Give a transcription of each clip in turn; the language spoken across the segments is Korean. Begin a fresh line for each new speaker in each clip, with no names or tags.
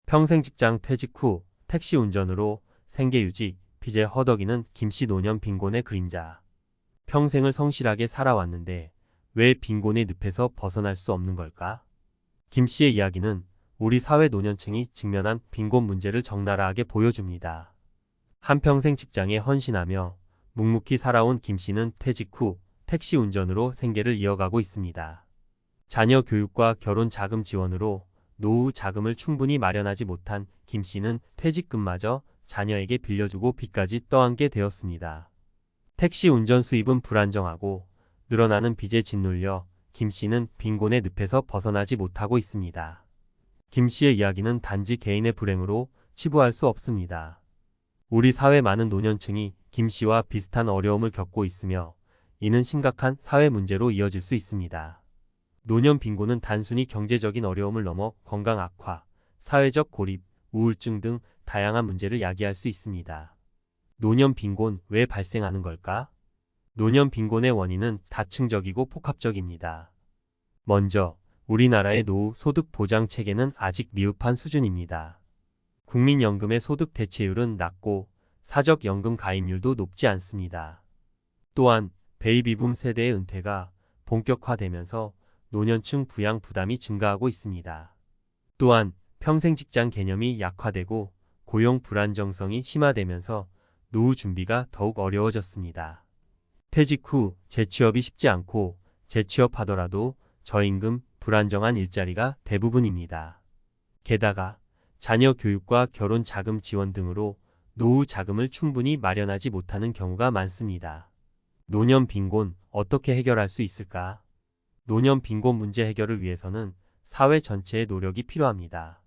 평생 직장 퇴직 후 택시 운전으로 생계 유지, 빚에 허덕이는 김씨 노년 빈곤의 그림자. 평생을 성실하게 살아왔는데 왜 빈곤의 늪에서 벗어날 수 없는 걸까? 김씨의 이야기는 우리 사회 노년층이 직면한 빈곤 문제를 적나라하게 보여줍니다. 한평생 직장에 헌신하며 묵묵히 살아온 김씨는 퇴직 후 택시 운전으로 생계를 이어가고 있습니다. 자녀 교육과 결혼 자금 지원으로 노후 자금을 충분히 마련하지 못한 김씨는 퇴직금마저 자녀에게 빌려주고 빚까지 떠안게 되었습니다. 택시 운전 수입은 불안정하고 늘어나는 빚에 짓눌려 김씨는 빈곤의 늪에서 벗어나지 못하고 있습니다. 김씨의 이야기는 단지 개인의 불행으로 치부할 수 없습니다. 우리 사회 많은 노년층이 김씨와 비슷한 어려움을 겪고 있으며 이는 심각한 사회 문제로 이어질 수 있습니다. 노년 빈곤은 단순히 경제적인 어려움을 넘어 건강 악화, 사회적 고립, 우울증 등 다양한 문제를 야기할 수 있습니다. 노년 빈곤 왜 발생하는 걸까? 노년 빈곤의 원인은 다층적이고 복합적입니다. 먼저 우리나라의 노후 소득 보장 체계는 아직 미흡한 수준입니다. 국민연금의 소득 대체율은 낮고 사적연금 가입률도 높지 않습니다. 또한 베이비붐 세대의 은퇴가 본격화되면서 노년층 부양 부담이 증가하고 있습니다. 또한 평생 직장 개념이 약화되고 고용 불안정성이 심화되면서 노후 준비가 더욱 어려워졌습니다. 퇴직 후 재취업이 쉽지 않고 재취업하더라도 저임금, 불안정한 일자리가 대부분입니다. 게다가 자녀 교육과 결혼 자금 지원 등으로 노후 자금을 충분히 마련하지 못하는 경우가 많습니다. 노년 빈곤 어떻게 해결할 수 있을까? 노년 빈곤 문제 해결을 위해서는 사회 전체의 노력이 필요합니다.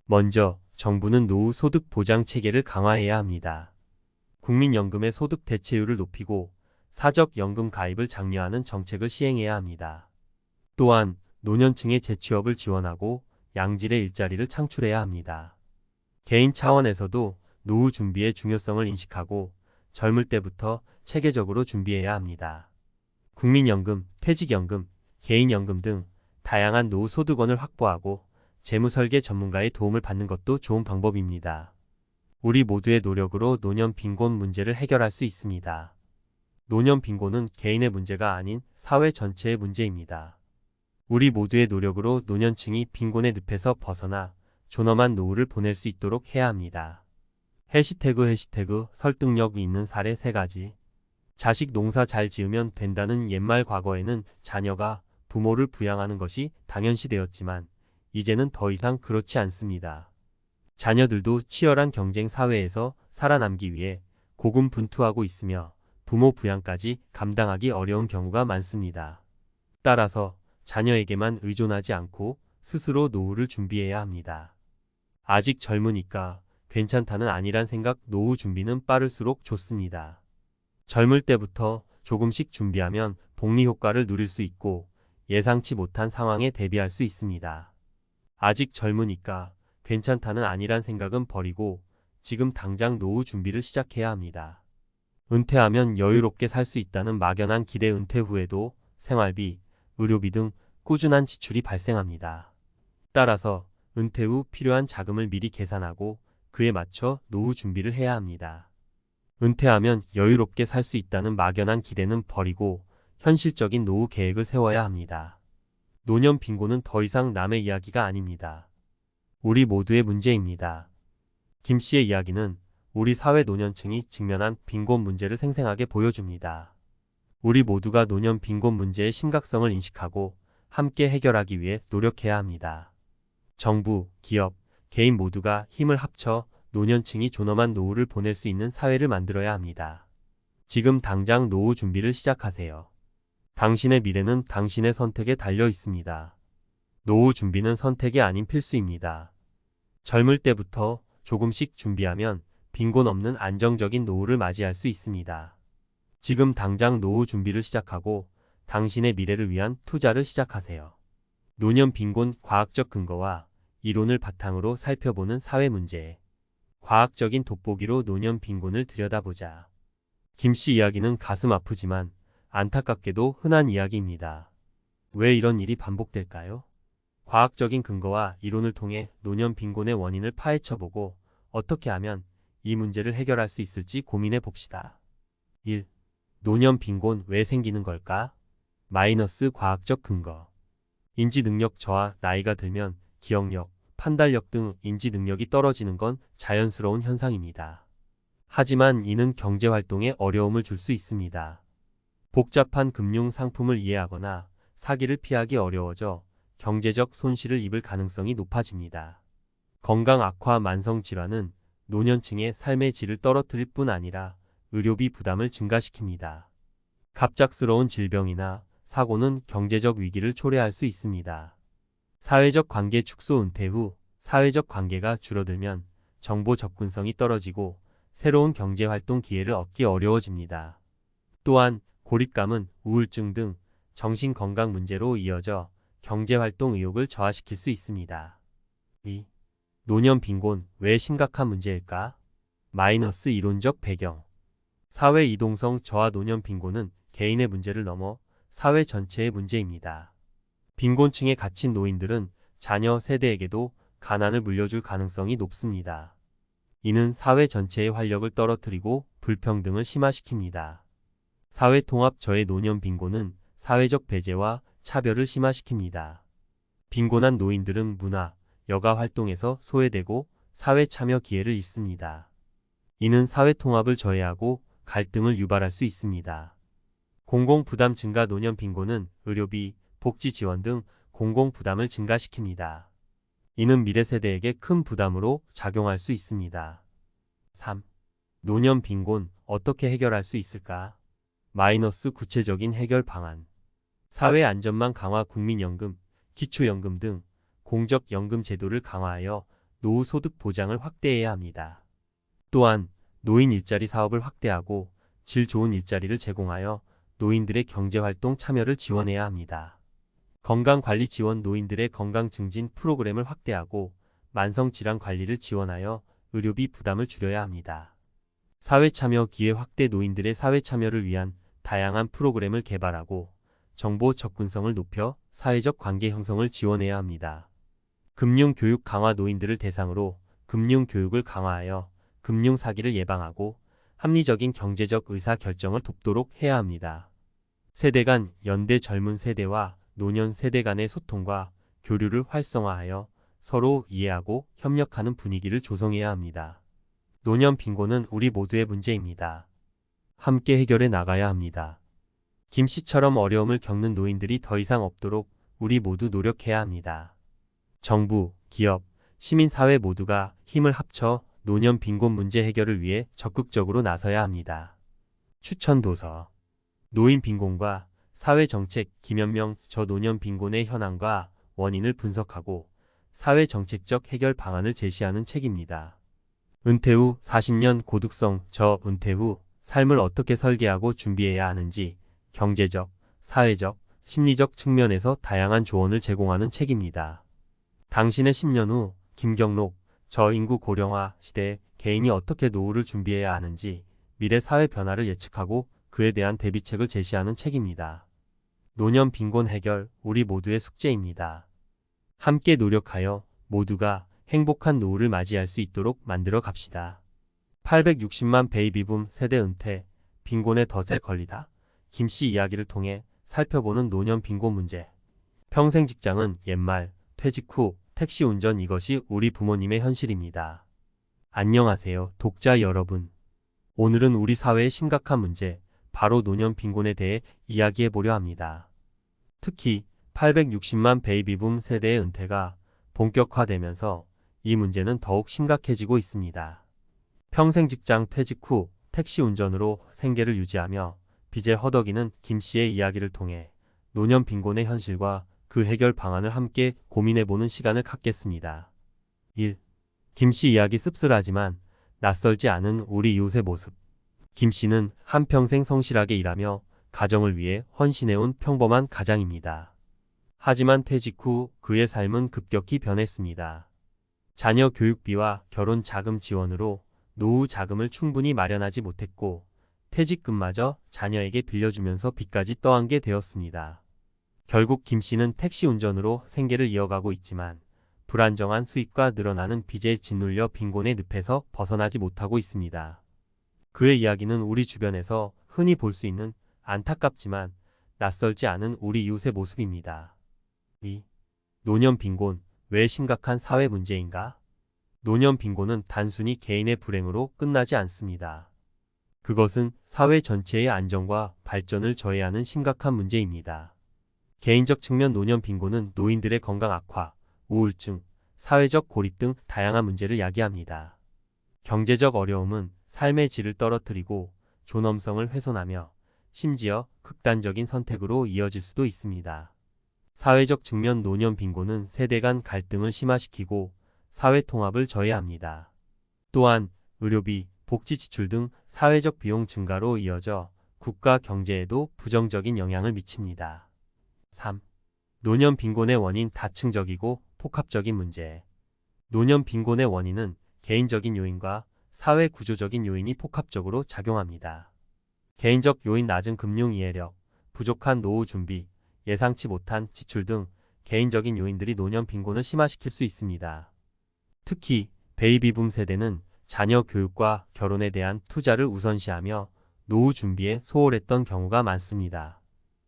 먼저 정부는 노후 소득 보장 체계를 강화해야 합니다. 국민연금의 소득 대체율을 높이고 사적연금 가입을 장려하는 정책을 시행해야 합니다. 또한 노년층의 재취업을 지원하고 양질의 일자리를 창출해야 합니다. 개인 차원에서도 노후 준비의 중요성을 인식하고 젊을 때부터 체계적으로 준비해야 합니다. 국민연금, 퇴직연금, 개인연금 등 다양한 노후 소득원을 확보하고 재무설계 전문가의 도움을 받는 것도 좋은 방법입니다. 우리 모두의 노력으로 노년 빈곤 문제를 해결할 수 있습니다. 노년 빈곤은 개인의 문제가 아닌 사회 전체의 문제입니다. 우리 모두의 노력으로 노년층이 빈곤의 늪에서 벗어나 존엄한 노후를 보낼 수 있도록 해야 합니다. 해시태그 설득력 있는 사례 3가지. 자식 농사 잘 지으면 된다는 옛말 과거에는 자녀가 부모를 부양하는 것이 당연시되었지만 이제는 더 이상 그렇지 않습니다. 자녀들도 치열한 경쟁 사회에서 살아남기 위해 고군분투하고 있으며 부모 부양까지 감당하기 어려운 경우가 많습니다. 따라서 자녀에게만 의존하지 않고 스스로 노후를 준비해야 합니다. 아직 젊으니까 괜찮다는 아니란 생각. 노후 준비는 빠를수록 좋습니다. 젊을 때부터 조금씩 준비하면 복리 효과를 누릴 수 있고 예상치 못한 상황에 대비할 수 있습니다. 아직 젊으니까 괜찮다는 아니란 생각은 버리고 지금 당장 노후 준비를 시작해야 합니다. 은퇴하면 여유롭게 살 수 있다는 막연한 기대. 은퇴 후에도 생활비, 의료비 등 꾸준한 지출이 발생합니다. 따라서 은퇴 후 필요한 자금을 미리 계산하고 그에 맞춰 노후 준비를 해야 합니다. 은퇴하면 여유롭게 살 수 있다는 막연한 기대는 버리고 현실적인 노후 계획을 세워야 합니다. 노년 빈곤은 더 이상 남의 이야기가 아닙니다. 우리 모두의 문제입니다. 김 씨의 이야기는 우리 사회 노년층이 직면한 빈곤 문제를 생생하게 보여줍니다. 우리 모두가 노년 빈곤 문제의 심각성을 인식하고 함께 해결하기 위해 노력해야 합니다. 정부, 기업, 개인 모두가 힘을 합쳐 노년층이 존엄한 노후를 보낼 수 있는 사회를 만들어야 합니다. 지금 당장 노후 준비를 시작하세요. 당신의 미래는 당신의 선택에 달려 있습니다. 노후 준비는 선택이 아닌 필수입니다. 젊을 때부터 조금씩 준비하면 빈곤 없는 안정적인 노후를 맞이할 수 있습니다. 지금 당장 노후 준비를 시작하고 당신의 미래를 위한 투자를 시작하세요. 노년 빈곤 과학적 근거와 이론을 바탕으로 살펴보는 사회 문제. 과학적인 돋보기로 노년 빈곤을 들여다보자. 김 씨 이야기는 가슴 아프지만 안타깝게도 흔한 이야기입니다. 왜 이런 일이 반복될까요? 과학적인 근거와 이론을 통해 노년 빈곤의 원인을 파헤쳐보고 어떻게 하면 이 문제를 해결할 수 있을지 고민해 봅시다. 1. 노년 빈곤 왜 생기는 걸까? 마이너스 과학적 근거. 인지 능력 저하, 나이가 들면 기억력, 판단력 등 인지 능력이 떨어지는 건 자연스러운 현상입니다. 하지만 이는 경제 활동에 어려움을 줄 수 있습니다. 복잡한 금융 상품을 이해하거나 사기를 피하기 어려워져 경제적 손실을 입을 가능성이 높아집니다. 건강 악화, 만성 질환은 노년층의 삶의 질을 떨어뜨릴 뿐 아니라 의료비 부담을 증가시킵니다. 갑작스러운 질병이나 사고는 경제적 위기를 초래할 수 있습니다. 사회적 관계 축소, 은퇴 후 사회적 관계가 줄어들면 정보 접근성이 떨어지고 새로운 경제 활동 기회를 얻기 어려워집니다. 또한 고립감은 우울증 등 정신건강 문제로 이어져 경제활동 의욕을 저하시킬 수 있습니다. 2. 노년 빈곤 왜 심각한 문제일까? 마이너스 이론적 배경. 사회 이동성 저하. 노년 빈곤은 개인의 문제를 넘어 사회 전체의 문제입니다. 빈곤층에 갇힌 노인들은 자녀 세대에게도 가난을 물려줄 가능성이 높습니다. 이는 사회 전체의 활력을 떨어뜨리고 불평등을 심화시킵니다. 사회 통합 저해. 노년 빈곤은 사회적 배제와 차별을 심화시킵니다. 빈곤한 노인들은 문화, 여가 활동에서 소외되고 사회 참여 기회를 잃습니다. 이는 사회 통합을 저해하고 갈등을 유발할 수 있습니다. 공공 부담 증가. 노년 빈곤은 의료비, 복지 지원 등 공공 부담을 증가시킵니다. 이는 미래 세대에게 큰 부담으로 작용할 수 있습니다. 3. 노년 빈곤 어떻게 해결할 수 있을까? 마이너스 구체적인 해결 방안. 사회 안전망 강화. 국민연금, 기초연금 등 공적연금 제도를 강화하여 노후 소득 보장을 확대해야 합니다. 또한 노인 일자리 사업을 확대하고 질 좋은 일자리를 제공하여 노인들의 경제활동 참여를 지원해야 합니다. 건강관리 지원. 노인들의 건강 증진 프로그램을 확대하고 만성질환 관리를 지원하여 의료비 부담을 줄여야 합니다. 사회참여 기회 확대. 노인들의 사회참여를 위한 다양한 프로그램을 개발하고 정보 접근성을 높여 사회적 관계 형성을 지원해야 합니다. 금융교육 강화. 노인들을 대상으로 금융교육을 강화하여 금융사기를 예방하고 합리적인 경제적 의사결정을 돕도록 해야 합니다. 세대 간 연대. 젊은 세대와 노년 세대 간의 소통과 교류를 활성화하여 서로 이해하고 협력하는 분위기를 조성해야 합니다. 노년 빈곤은 우리 모두의 문제입니다. 함께 해결해 나가야 합니다. 김 씨처럼 어려움을 겪는 노인들이 더 이상 없도록 우리 모두 노력해야 합니다. 정부, 기업, 시민사회 모두가 힘을 합쳐 노년 빈곤 문제 해결을 위해 적극적으로 나서야 합니다. 추천 도서. 노인 빈곤과 사회정책. 김현명. 저 노년 빈곤의 현황과 원인을 분석하고 사회정책적 해결 방안을 제시하는 책입니다. 은퇴 후 40년 고독성. 저 은퇴 후 삶을 어떻게 설계하고 준비해야 하는지 경제적, 사회적, 심리적 측면에서 다양한 조언을 제공하는 책입니다. 당신의 10년 후. 김경록. 저인구 고령화 시대에 개인이 어떻게 노후를 준비해야 하는지 미래 사회 변화를 예측하고 그에 대한 대비책을 제시하는 책입니다. 노년 빈곤 해결 우리 모두의 숙제입니다. 함께 노력하여 모두가 행복한 노후를 맞이할 수 있도록 만들어 갑시다. 860만 베이비붐 세대 은퇴, 빈곤의 덫에 걸리다. 김 씨 이야기를 통해 살펴보는 노년 빈곤 문제. 평생 직장은 옛말, 퇴직 후 택시 운전. 이것이 우리 부모님의 현실입니다. 안녕하세요, 독자 여러분. 오늘은 우리 사회의 심각한 문제, 바로 노년 빈곤에 대해 이야기해 보려 합니다. 특히 860만 베이비붐 세대의 은퇴가 본격화되면서 이 문제는 더욱 심각해지고 있습니다. 평생 직장 퇴직 후 택시 운전으로 생계를 유지하며 빚에 허덕이는 김 씨의 이야기를 통해 노년 빈곤의 현실과 그 해결 방안을 함께 고민해보는 시간을 갖겠습니다. 1. 김 씨 이야기. 씁쓸하지만 낯설지 않은 우리 이웃의 모습. 김 씨는 한평생 성실하게 일하며 가정을 위해 헌신해온 평범한 가장입니다. 하지만 퇴직 후 그의 삶은 급격히 변했습니다. 자녀 교육비와 결혼 자금 지원으로 노후 자금을 충분히 마련하지 못했고 퇴직금마저 자녀에게 빌려주면서 빚까지 떠안게 되었습니다. 결국 김 씨는 택시 운전으로 생계를 이어가고 있지만 불안정한 수입과 늘어나는 빚에 짓눌려 빈곤의 늪에서 벗어나지 못하고 있습니다. 그의 이야기는 우리 주변에서 흔히 볼 수 있는 안타깝지만 낯설지 않은 우리 이웃의 모습입니다. 이 노년 빈곤, 왜 심각한 사회 문제인가? 노년 빈곤은 단순히 개인의 불행으로 끝나지 않습니다. 그것은 사회 전체의 안정과 발전을 저해하는 심각한 문제입니다. 개인적 측면 노년 빈곤은 노인들의 건강 악화, 우울증, 사회적 고립 등 다양한 문제를 야기합니다. 경제적 어려움은 삶의 질을 떨어뜨리고 존엄성을 훼손하며 심지어 극단적인 선택으로 이어질 수도 있습니다. 사회적 측면 노년 빈곤은 세대 간 갈등을 심화시키고 사회 통합을 저해합니다. 또한 의료비, 복지 지출 등 사회적 비용 증가로 이어져 국가 경제에도 부정적인 영향을 미칩니다. 3. 노년 빈곤의 원인 다층적이고 복합적인 문제. 노년 빈곤의 원인은 개인적인 요인과 사회 구조적인 요인이 복합적으로 작용합니다. 개인적 요인 낮은 금융 이해력, 부족한 노후 준비, 예상치 못한 지출 등 개인적인 요인들이 노년 빈곤을 심화시킬 수 있습니다. 특히 베이비붐 세대는 자녀 교육과 결혼에 대한 투자를 우선시하며 노후 준비에 소홀했던 경우가 많습니다.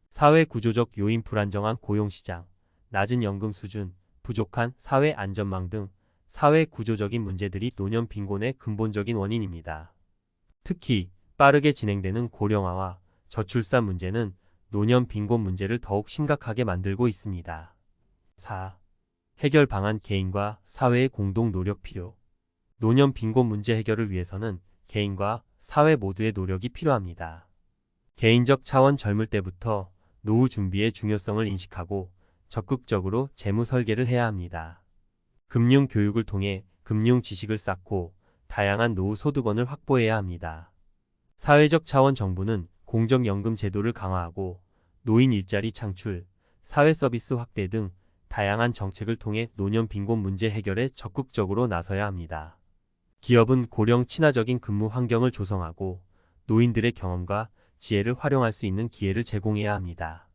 사회 구조적 요인 불안정한 고용시장, 낮은 연금 수준, 부족한 사회 안전망 등 사회 구조적인 문제들이 노년 빈곤의 근본적인 원인입니다. 특히 빠르게 진행되는 고령화와 저출산 문제는 노년 빈곤 문제를 더욱 심각하게 만들고 있습니다. 4. 해결 방안 개인과 사회의 공동 노력 필요. 노년 빈곤 문제 해결을 위해서는 개인과 사회 모두의 노력이 필요합니다. 개인적 차원 젊을 때부터 노후 준비의 중요성을 인식하고 적극적으로 재무 설계를 해야 합니다. 금융 교육을 통해 금융 지식을 쌓고 다양한 노후 소득원을 확보해야 합니다. 사회적 차원 정부는 공적연금 제도를 강화하고 노인 일자리 창출, 사회 서비스 확대 등 다양한 정책을 통해 노년 빈곤 문제 해결에 적극적으로 나서야 합니다. 기업은 고령 친화적인 근무 환경을 조성하고 노인들의 경험과 지혜를 활용할 수 있는 기회를 제공해야 합니다.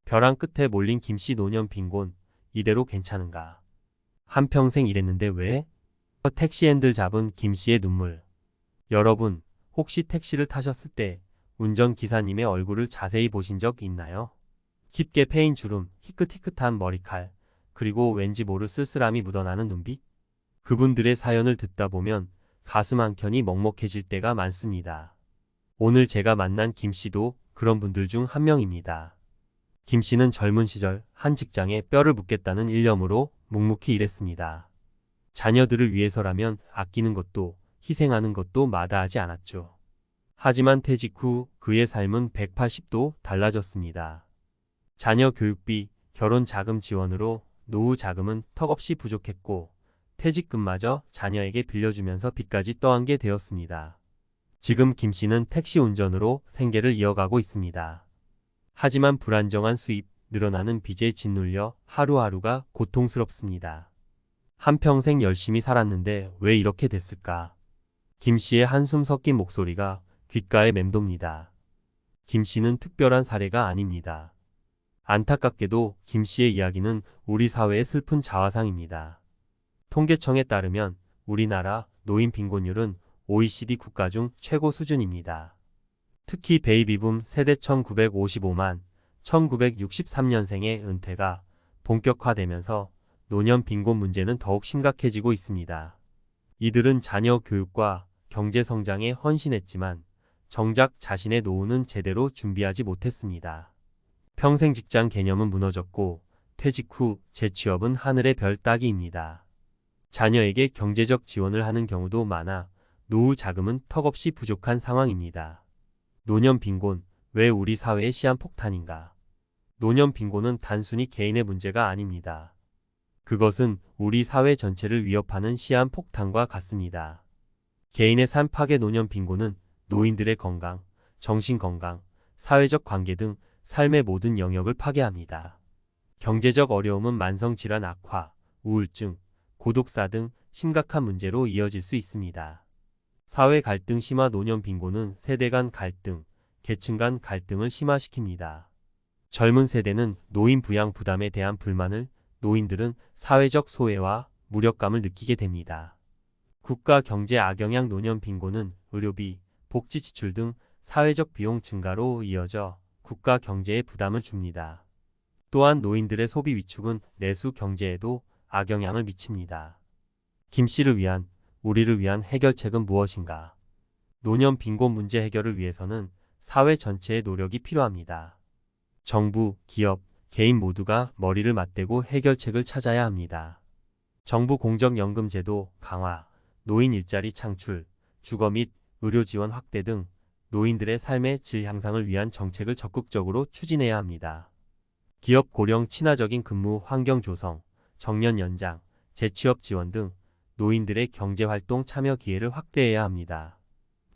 벼랑 끝에 몰린 김씨 노년 빈곤, 이대로 괜찮은가? 한평생 일했는데 왜? 택시 핸들 잡은 김씨의 눈물. 여러분, 혹시 택시를 타셨을 때 운전기사님의 얼굴을 자세히 보신 적 있나요? 깊게 패인 주름, 희끗희끗한 머리칼, 그리고 왠지 모를 쓸쓸함이 묻어나는 눈빛? 그분들의 사연을 듣다 보면 가슴 한켠이 먹먹해질 때가 많습니다. 오늘 제가 만난 김씨도 그런 분들 중 한 명입니다. 김씨는 젊은 시절 한 직장에 뼈를 묻겠다는 일념으로 묵묵히 일했습니다. 자녀들을 위해서라면 아끼는 것도 희생하는 것도 마다하지 않았죠. 하지만 퇴직 후 그의 삶은 180도 달라졌습니다. 자녀 교육비, 결혼 자금 지원으로 노후 자금은 턱없이 부족했고 퇴직금마저 자녀에게 빌려주면서 빚까지 떠안게 되었습니다. 지금 김씨는 택시 운전으로 생계를 이어가고 있습니다. 하지만 불안정한 수입, 늘어나는 빚에 짓눌려 하루하루가 고통스럽습니다. 한평생 열심히 살았는데 왜 이렇게 됐을까? 김씨의 한숨 섞인 목소리가 귓가에 맴돕니다. 김씨는 특별한 사례가 아닙니다. 안타깝게도 김씨의 이야기는 우리 사회의 슬픈 자화상입니다. 통계청에 따르면 우리나라 노인 빈곤율은 OECD 국가 중 최고 수준입니다. 특히 베이비붐 세대 1955만 1963년생의 은퇴가 본격화되면서 노년 빈곤 문제는 더욱 심각해지고 있습니다. 이들은 자녀 교육과 경제 성장에 헌신했지만 정작 자신의 노후는 제대로 준비하지 못했습니다. 평생 직장 개념은 무너졌고 퇴직 후 재취업은 하늘의 별 따기입니다. 자녀에게 경제적 지원을 하는 경우도 많아 노후 자금은 턱없이 부족한 상황입니다. 노년 빈곤, 왜 우리 사회의 시한폭탄인가? 노년 빈곤은 단순히 개인의 문제가 아닙니다. 그것은 우리 사회 전체를 위협하는 시한폭탄과 같습니다. 개인의 삶 파괴 노년 빈곤은 노인들의 건강, 정신건강, 사회적 관계 등 삶의 모든 영역을 파괴합니다. 경제적 어려움은 만성질환 악화, 우울증, 고독사 등 심각한 문제로 이어질 수 있습니다. 사회 갈등 심화 노년 빈곤은 세대 간 갈등, 계층 간 갈등을 심화시킵니다. 젊은 세대는 노인 부양 부담에 대한 불만을, 노인들은 사회적 소외와 무력감을 느끼게 됩니다. 국가 경제 악영향 노년 빈곤은 의료비, 복지 지출 등 사회적 비용 증가로 이어져 국가 경제에 부담을 줍니다. 또한 노인들의 소비 위축은 내수 경제에도 악영향을 미칩니다. 김 씨를 위한, 우리를 위한 해결책은 무엇인가? 노년 빈곤 문제 해결을 위해서는 사회 전체의 노력이 필요합니다. 정부, 기업, 개인 모두가 머리를 맞대고 해결책을 찾아야 합니다. 정부 공적연금제도 강화, 노인 일자리 창출, 주거 및 의료 지원 확대 등 노인들의 삶의 질 향상을 위한 정책을 적극적으로 추진해야 합니다. 기업 고령 친화적인 근무 환경 조성, 정년 연장, 재취업 지원 등 노인들의 경제활동 참여 기회를 확대해야 합니다.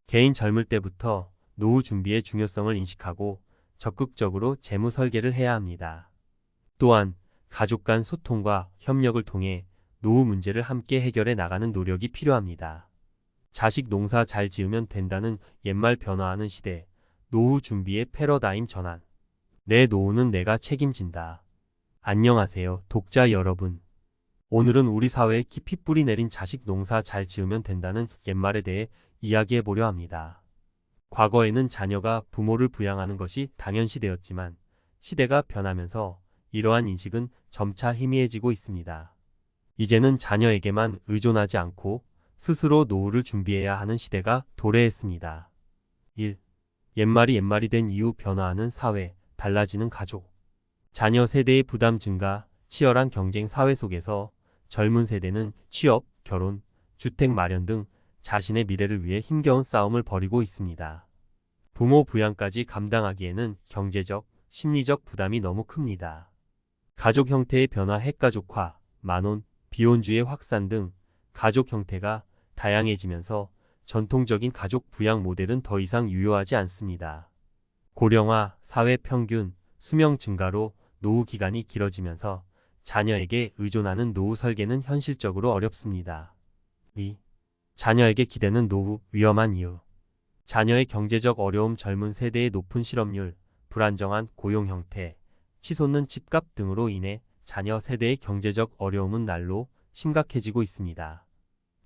개인 젊을 때부터 노후 준비의 중요성을 인식하고 적극적으로 재무 설계를 해야 합니다. 또한 가족 간 소통과 협력을 통해 노후 문제를 함께 해결해 나가는 노력이 필요합니다. 자식 농사 잘 지으면 된다는 옛말 변화하는 시대, 노후 준비의 패러다임 전환. 내 노후는 내가 책임진다. 안녕하세요, 독자 여러분. 오늘은 우리 사회에 깊이 뿌리 내린 자식 농사 잘 지으면 된다는 옛말에 대해 이야기해 보려 합니다. 과거에는 자녀가 부모를 부양하는 것이 당연시되었지만 시대가 변하면서 이러한 인식은 점차 희미해지고 있습니다. 이제는 자녀에게만 의존하지 않고 스스로 노후를 준비해야 하는 시대가 도래했습니다. 1. 옛말이 된 이후 변화하는 사회, 달라지는 가족. 자녀 세대의 부담 증가, 치열한 경쟁 사회 속에서 젊은 세대는 취업, 결혼, 주택 마련 등 자신의 미래를 위해 힘겨운 싸움을 벌이고 있습니다. 부모 부양까지 감당하기에는 경제적, 심리적 부담이 너무 큽니다. 가족 형태의 변화, 핵가족화, 만혼, 비혼주의 확산 등 가족 형태가 다양해지면서 전통적인 가족 부양 모델은 더 이상 유효하지 않습니다. 고령화, 사회 평균, 수명 증가로 노후 기간이 길어지면서 자녀에게 의존하는 노후 설계는 현실적으로 어렵습니다. 2. 자녀에게 기대는 노후, 위험한 이유. 자녀의 경제적 어려움, 젊은 세대의 높은 실업률, 불안정한 고용 형태, 치솟는 집값 등으로 인해 자녀 세대의 경제적 어려움은 날로 심각해지고 있습니다.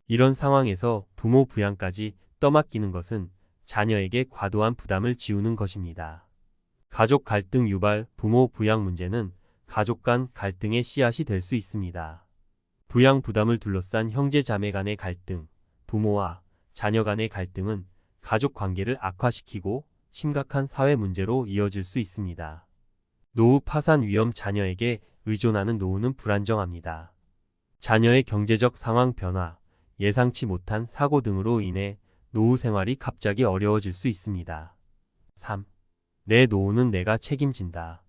이런 상황에서 부모 부양까지 떠맡기는 것은 자녀에게 과도한 부담을 지우는 것입니다. 가족 갈등 유발, 부모 부양 문제는 가족 간 갈등의 씨앗이 될 수 있습니다. 부양 부담을 둘러싼 형제 자매 간의 갈등, 부모와 자녀 간의 갈등은 가족 관계를 악화시키고 심각한 사회 문제로 이어질 수 있습니다. 노후 파산 위험, 자녀에게 의존하는 노후는 불안정합니다. 자녀의 경제적 상황 변화, 예상치 못한 사고 등으로 인해 노후 생활이 갑자기 어려워질 수 있습니다. 3. 내 노후는 내가 책임진다.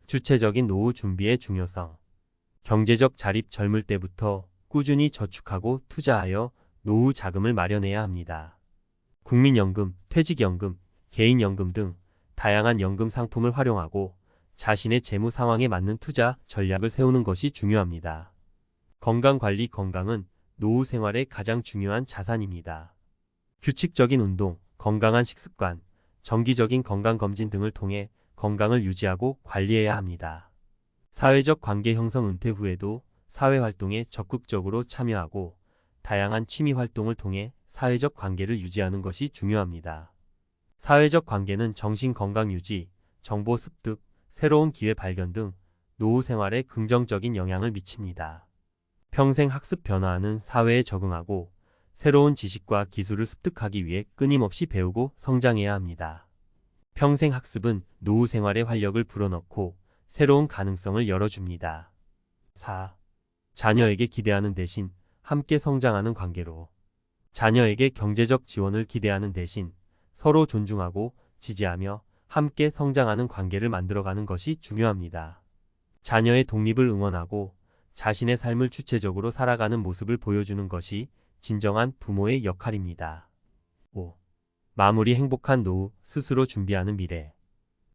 주체적인 노후 준비의 중요성. 경제적 자립, 젊을 때부터 꾸준히 저축하고 투자하여 노후 자금을 마련해야 합니다. 국민연금, 퇴직연금, 개인연금 등 다양한 연금 상품을 활용하고 자신의 재무 상황에 맞는 투자 전략을 세우는 것이 중요합니다. 건강관리, 건강은 노후 생활의 가장 중요한 자산입니다. 규칙적인 운동, 건강한 식습관, 정기적인 건강검진 등을 통해 건강을 유지하고 관리해야 합니다. 사회적 관계 형성, 은퇴 후에도 사회활동에 적극적으로 참여하고 다양한 취미활동을 통해 사회적 관계를 유지하는 것이 중요합니다. 사회적 관계는 정신건강 유지, 정보 습득, 새로운 기회 발견 등 노후 생활에 긍정적인 영향을 미칩니다. 평생 학습, 변화하는 사회에 적응하고 새로운 지식과 기술을 습득하기 위해 끊임없이 배우고 성장해야 합니다. 평생 학습은 노후 생활의 활력을 불어넣고 새로운 가능성을 열어줍니다. 4. 자녀에게 기대하는 대신 함께 성장하는 관계로. 자녀에게 경제적 지원을 기대하는 대신 서로 존중하고 지지하며 함께 성장하는 관계를 만들어가는 것이 중요합니다. 자녀의 독립을 응원하고 자신의 삶을 주체적으로 살아가는 모습을 보여주는 것이 진정한 부모의 역할입니다. 5. 마무리, 행복한 노후, 스스로 준비하는 미래.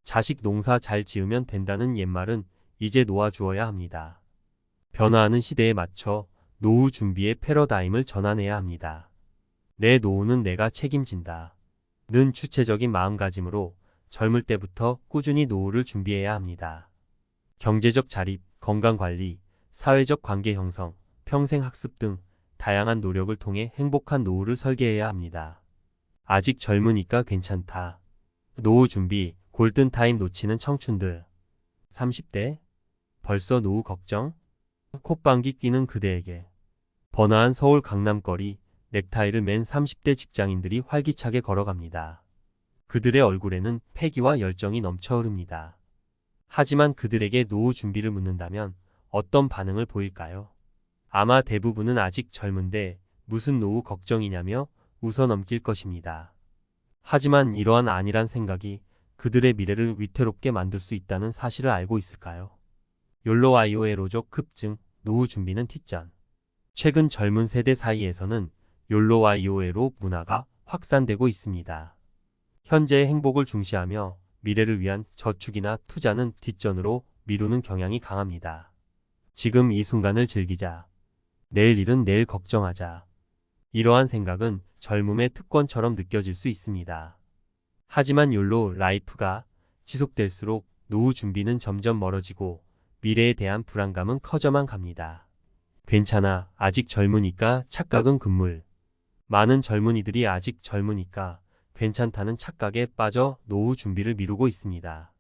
자식 농사 잘 지으면 된다는 옛말은 이제 놓아주어야 합니다. 변화하는 시대에 맞춰 노후 준비의 패러다임을 전환해야 합니다. 내 노후는 내가 책임진다. 는 주체적인 마음가짐으로 젊을 때부터 꾸준히 노후를 준비해야 합니다. 경제적 자립, 건강관리, 사회적 관계 형성, 평생 학습 등 다양한 노력을 통해 행복한 노후를 설계해야 합니다. 아직 젊으니까 괜찮다. 노후 준비, 골든타임 놓치는 청춘들. 30대? 벌써 노후 걱정? 콧방귀 뀌는 그대에게. 번화한 서울 강남거리, 넥타이를 맨 30대 직장인들이 활기차게 걸어갑니다. 그들의 얼굴에는 패기와 열정이 넘쳐 흐릅니다. 하지만 그들에게 노후 준비를 묻는다면 어떤 반응을 보일까요? 아마 대부분은 아직 젊은데 무슨 노후 걱정이냐며 웃어넘길 것입니다. 하지만 이러한 안일한 생각이 그들의 미래를 위태롭게 만들 수 있다는 사실을 알고 있을까요? 욜로와이오에로족 급증, 노후 준비는 뒷전. 최근 젊은 세대 사이에서는 욜로와이오에로 문화가 확산되고 있습니다. 현재의 행복을 중시하며 미래를 위한 저축이나 투자는 뒷전으로 미루는 경향이 강합니다. 지금 이 순간을 즐기자. 내일 일은 내일 걱정하자. 이러한 생각은 젊음의 특권처럼 느껴질 수 있습니다. 하지만 욜로 라이프가 지속될수록 노후 준비는 점점 멀어지고 미래에 대한 불안감은 커져만 갑니다. 괜찮아, 아직 젊으니까 착각은 금물. 많은 젊은이들이 아직 젊으니까 괜찮다는 착각에 빠져 노후 준비를 미루고 있습니다.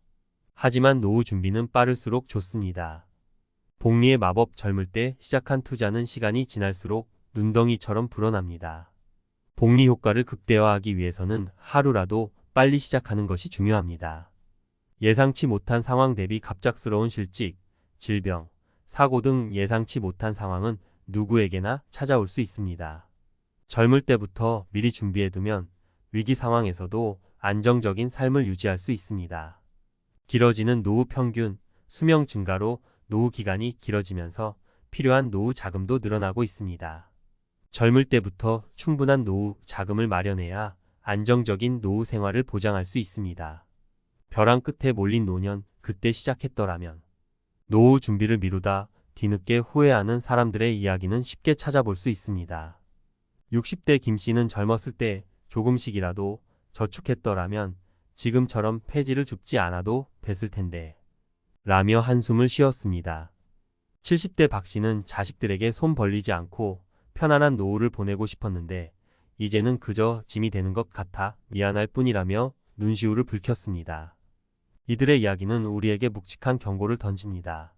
하지만 노후 준비는 빠를수록 좋습니다. 복리의 마법. 젊을 때 시작한 투자는 시간이 지날수록 눈덩이처럼 불어납니다. 복리 효과를 극대화하기 위해서는 하루라도 빨리 시작하는 것이 중요합니다. 예상치 못한 상황 대비 갑작스러운 실직, 질병, 사고 등 예상치 못한 상황은 누구에게나 찾아올 수 있습니다. 젊을 때부터 미리 준비해두면 위기 상황에서도 안정적인 삶을 유지할 수 있습니다. 길어지는 노후. 평균 수명 증가로 노후 기간이 길어지면서 필요한 노후 자금도 늘어나고 있습니다. 젊을 때부터 충분한 노후 자금을 마련해야 안정적인 노후 생활을 보장할 수 있습니다. 벼랑 끝에 몰린 노년, 그때 시작했더라면. 노후 준비를 미루다 뒤늦게 후회하는 사람들의 이야기는 쉽게 찾아볼 수 있습니다. 60대 김 씨는 젊었을 때 조금씩이라도 저축했더라면 지금처럼 폐지를 줍지 않아도 됐을 텐데 라며 한숨을 쉬었습니다. 70대 박 씨는 자식들에게 손 벌리지 않고 편안한 노후를 보내고 싶었는데 이제는 그저 짐이 되는 것 같아 미안할 뿐이라며 눈시울을 붉혔습니다. 이들의 이야기는 우리에게 묵직한 경고를 던집니다.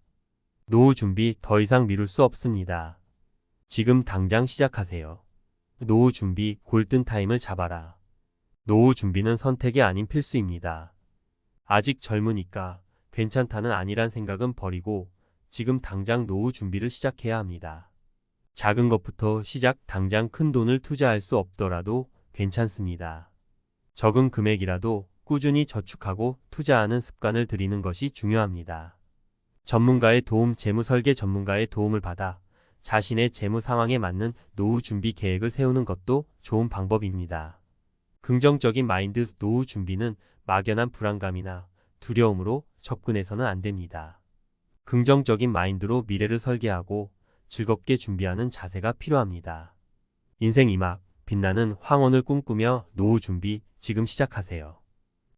노후 준비 더 이상 미룰 수 없습니다. 지금 당장 시작하세요. 노후 준비 골든타임을 잡아라. 노후 준비는 선택이 아닌 필수입니다. 아직 젊으니까 괜찮다는 안일한 생각은 버리고 지금 당장 노후 준비를 시작해야 합니다. 작은 것부터 시작. 당장 큰 돈을 투자할 수 없더라도 괜찮습니다. 적은 금액이라도 꾸준히 저축하고 투자하는 습관을 들이는 것이 중요합니다. 전문가의 도움. 재무설계 전문가의 도움을 받아 자신의 재무 상황에 맞는 노후 준비 계획을 세우는 것도 좋은 방법입니다. 긍정적인 마인드. 노후 준비는 막연한 불안감이나 두려움으로 접근해서는 안 됩니다. 긍정적인 마인드로 미래를 설계하고 즐겁게 준비하는 자세가 필요합니다. 인생 이막 빛나는 황혼을 꿈꾸며 노후 준비 지금 시작하세요.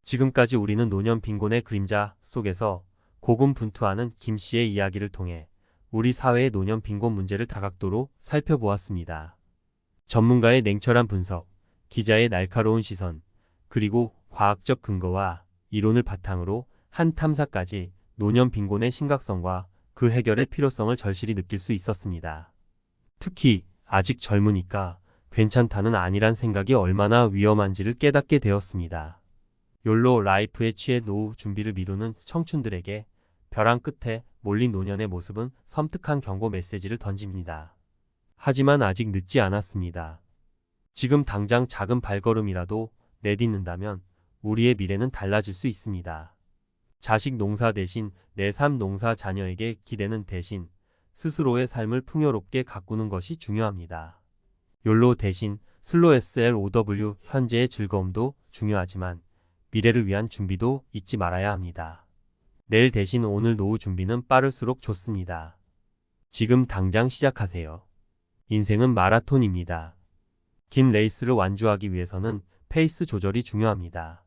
지금까지 우리는 노년 빈곤의 그림자 속에서 고군분투하는 김 씨의 이야기를 통해 우리 사회의 노년 빈곤 문제를 다각도로 살펴보았습니다. 전문가의 냉철한 분석, 기자의 날카로운 시선, 그리고 과학적 근거와 이론을 바탕으로 한 탐사까지 노년 빈곤의 심각성과 그 해결의 필요성을 절실히 느낄 수 있었습니다. 특히 아직 젊으니까 괜찮다는 안일한 생각이 얼마나 위험한지를 깨닫게 되었습니다. 욜로 라이프에 취해 노후 준비를 미루는 청춘들에게 벼랑 끝에 몰린 노년의 모습은 섬뜩한 경고 메시지를 던집니다. 하지만 아직 늦지 않았습니다. 지금 당장 작은 발걸음이라도 내딛는다면 우리의 미래는 달라질 수 있습니다. 자식 농사 대신 내 삶 농사, 자녀에게 기대는 대신 스스로의 삶을 풍요롭게 가꾸는 것이 중요합니다. 욜로 대신 슬로 SLOW. 현재의 즐거움도 중요하지만 미래를 위한 준비도 잊지 말아야 합니다. 내일 대신 오늘. 노후 준비는 빠를수록 좋습니다. 지금 당장 시작하세요. 인생은 마라톤입니다. 긴 레이스를 완주하기 위해서는 페이스 조절이 중요합니다.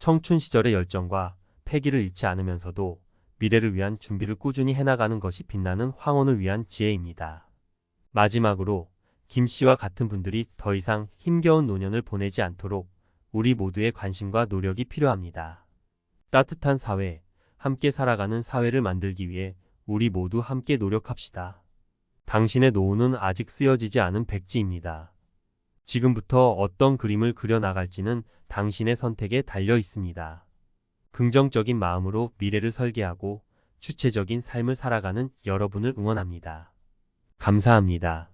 청춘 시절의 열정과 패기를 잃지 않으면서도 미래를 위한 준비를 꾸준히 해나가는 것이 빛나는 황혼을 위한 지혜입니다. 마지막으로 김 씨와 같은 분들이 더 이상 힘겨운 노년을 보내지 않도록 우리 모두의 관심과 노력이 필요합니다. 따뜻한 사회, 함께 살아가는 사회를 만들기 위해 우리 모두 함께 노력합시다. 당신의 노후는 아직 쓰여지지 않은 백지입니다. 지금부터 어떤 그림을 그려나갈지는 당신의 선택에 달려 있습니다. 긍정적인 마음으로 미래를 설계하고 주체적인 삶을 살아가는 여러분을 응원합니다. 감사합니다.